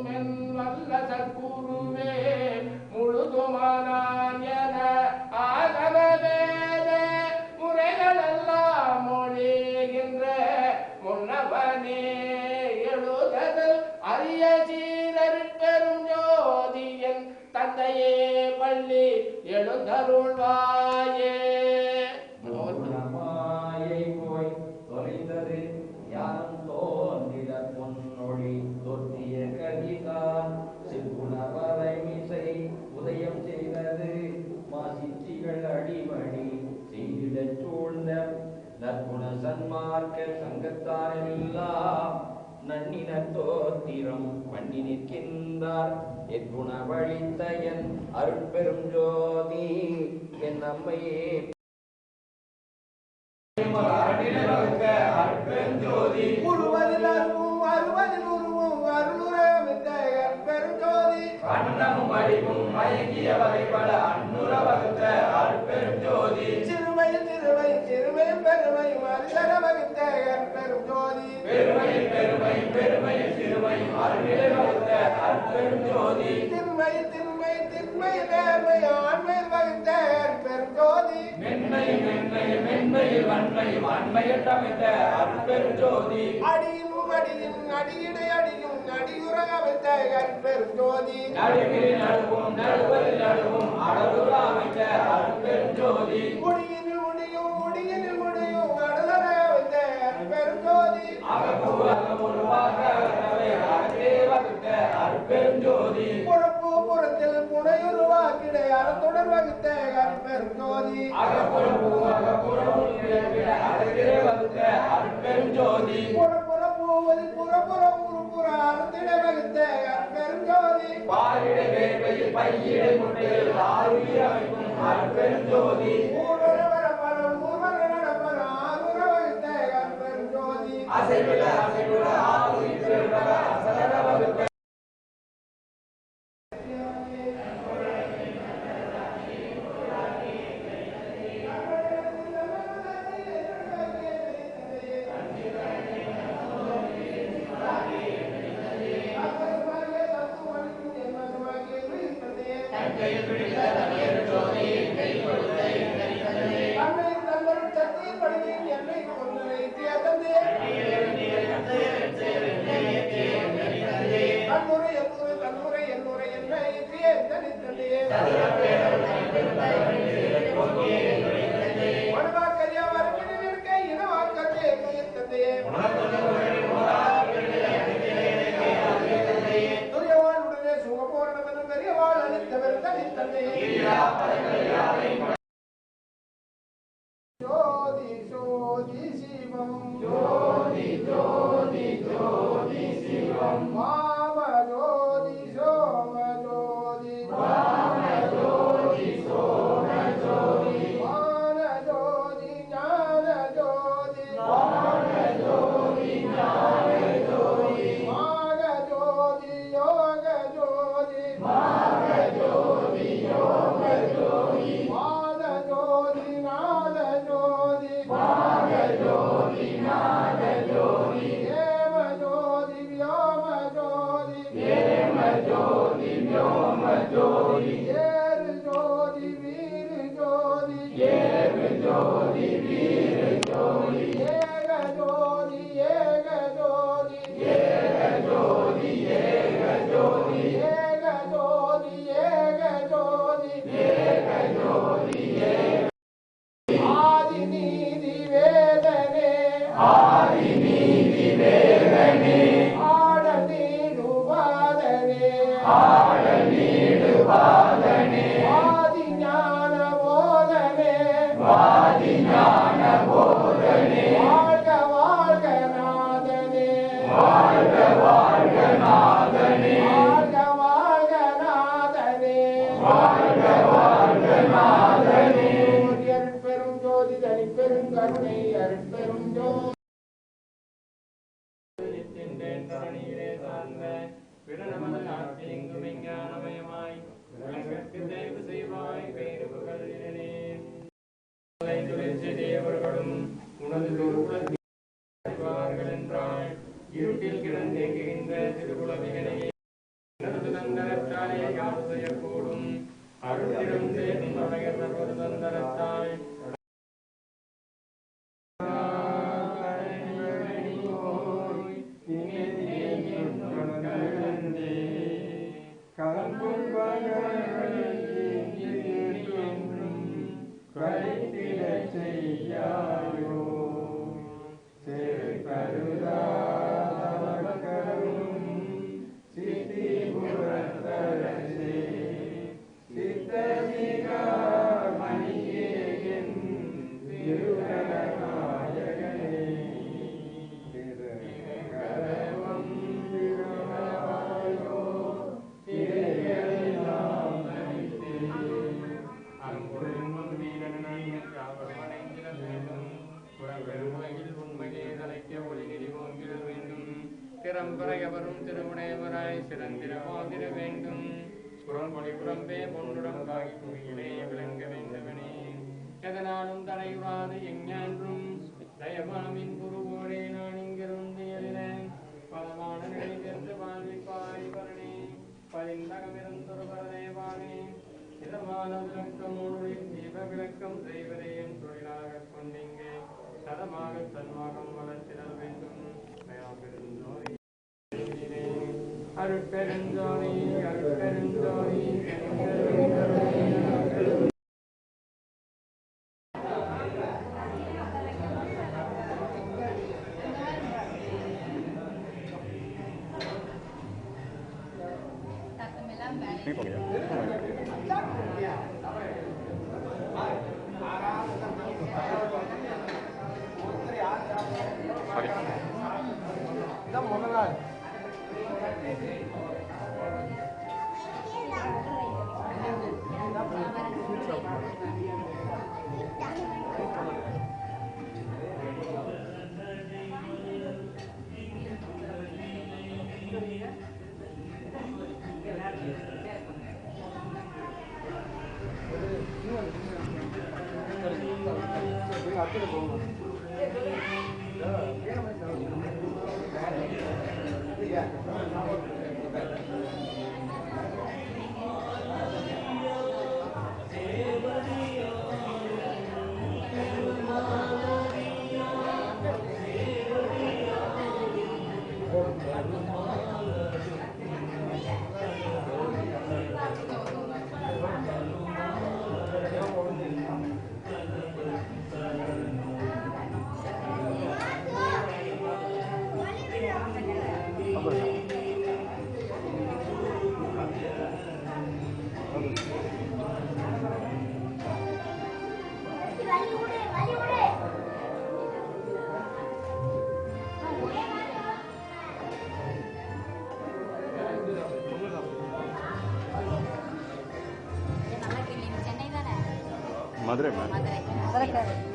முழுதுமென் வல்ல சற்குருவே முழுதுமானான் என ஆகம வேத முறைகளெல்லாம் மொழிகின்ற முன்னவனே எழுதல் அரிய சீரருட்பெரும் ஜோதியன் தந்தையே பள்ளி எழுந்தருள்வாயே. போய் தொலைந்தது யாரும் தோன்றிட பொன்னொழி தொத்திய கதிதான் சிற்குணவரை மிசை உதயம் செய்தது மாசிச்சிகள் அடிமணி செய்திடச் சூழ்ந்த நற்குண சன்மார்க்க சங்கத்தாரெல்லாம் நன்னின தோத்திரம் பண்ணி நிற்கின்றார் எற்குண வழித்த என் அருட்பெரும் ஜோதி என் அம்மையே அருட்பெருஞ்சோதி உருவதில் அருவும் அருவதில் உருவும் அருளுரமித்த அருட்பெருஞ்சோதி அன்னமும் அடிவும் மயங்கிய வகைப்பட அன்னுர வகுத்த அருட்பெருஞ்சோதி சிறுமையில் சிறுமையும் சிறுமையும் பெருமையும் அரிசர வகுத்த அருட்பெருஞ்சோதி பெருமையில் பெருமையும் பெருமையில் சிறுமையும் அருளிலை வகுத்த அருட்பெருஞ்சோதி திண்மையில் திண்மையில் திண்மையில் நேர்மை ஆண்மையில் வகுத்த அருட்பெருஞ்சோதி மென்மையில் மென்மையில் மென்மையில் வன்மையும் அண்மையில் அமைத்த அருட்பெருஞ்சோதி அடியும் அடியும் அடியிடை அடியும் அடியுற அமைத்த அருட்பெருஞ்சோதி நடுவில் நடுவும் நடுவதில் நடுவும் அடலுற அமைத்த அருட்பெருஞ்சோதி முடியினில் முடியும் முடியினில் முடியும் அடலற அமைத்த அருட்பெருஞ்சோதி அகமுருவாக வகுத்த அருட்பெருஞ்சோதி புறப்பு புறத்தில் புனையுருவாக்கிட அறத்துடன் வகுத்த அருட்பெருஞ்சோதி அகப்புறப்பு வகுத்த அருட்பெருஞ்சோதி புறப்புற பூவதில் புறப்புற உருப்புற அறத்திட வகுத்த அருட்பெருஞ்சோதி பாரிட வேர்வையில் பையிட முட்டையில் ஆறுயிர் அமைக்கும் அருட்பெருஞ்சோதி ஊர்வர வரப்பரம் ஊர்வர நடப்பரம் ஆறுர வகுத்த அருட்பெருஞ்சோதி அசைவிட அசைவிட ஆறுயிர் செல்வர அசலர வகுத்த ஜோதி ஜோதி சிவம் ஜோதி ஜோதி ஜோதி சிவம் வாம ஜோதி சோம ஜோதி வாம ஜோதி சோம ஜோதி வான ஜோதி ஞான ஜோதி வான ஜோதி ஞான ஜோதி மாக ஜோதி யோக ஜோதி மாக ஜோதி யோக ஜோதி வாத ஜோதி நாத ஜோதி மாக ஜோதி நாத ஜோதி ஏம ஜோதி வியோம ஜோதி ஏம ஜோதி வியோம ஜோதி ஏரு ஜோதி வீரு ஜோதி ஏரு ஜோதி வீரு ஜோதி ஏக ஜோதி ஏக ஜோதி ஏக ஜோதி ஏக ஜோதி ஏக ஜோதி ஏக ஜோதி ஏக ஜோதி ஏக ஆதி நீதி வேதனே ஆதி நீதி வேதனே ஆட நீடுவாதனே ஆட நீடுவாதனே ஆதி ஞான போதனே ஆதி ஞான போதனே வாழ்க வாழ்க நாதனே வாழ்க வாழ்க நாதனே வாழ்க வாழ்க நாதனே வாழ்க வாழ்க நாதனே அருட்பெரும் ஜோதி தனிப்பெரும் கருணை அருட்பெரும் ஜோதி தேவர்களும் உனது இருட்டில் கிடந்தேங்குகின்ற திருக்குளவிகளையே திருவடியாலே யாவு செய்யக்கூடும் அருந்திரும் தேனும் அழகர் சர்வரு தந்தரத்தாய் திறம்பரையவரும் திருவுடையவராய் சிறந்திரவாதிர வேண்டும் புறம்பொழி புறம்பே பொன்னுடம் காகி புவியிலே விளங்க வேண்டுவனே எதனாலும் தடையுறாது எஞ்ஞான்றும் தயமாமின் குருவோடே நான் இங்கிருந்து எழிலேன் பலமான நிலை சென்று வாழ்விப்பாய் வரணே பதிந்தகமிருந்தொரு பரதேவானே இதமான விளக்கமோடு தீப விளக்கம் செய்வதே என் தொழிலாக கொண்டிங்கே சதமாக தன்மாகம் வளர்த்திடல் வேண்டும் அருட்பெருஞ்சோதி அருட்பெருஞ்சோதி மதுரை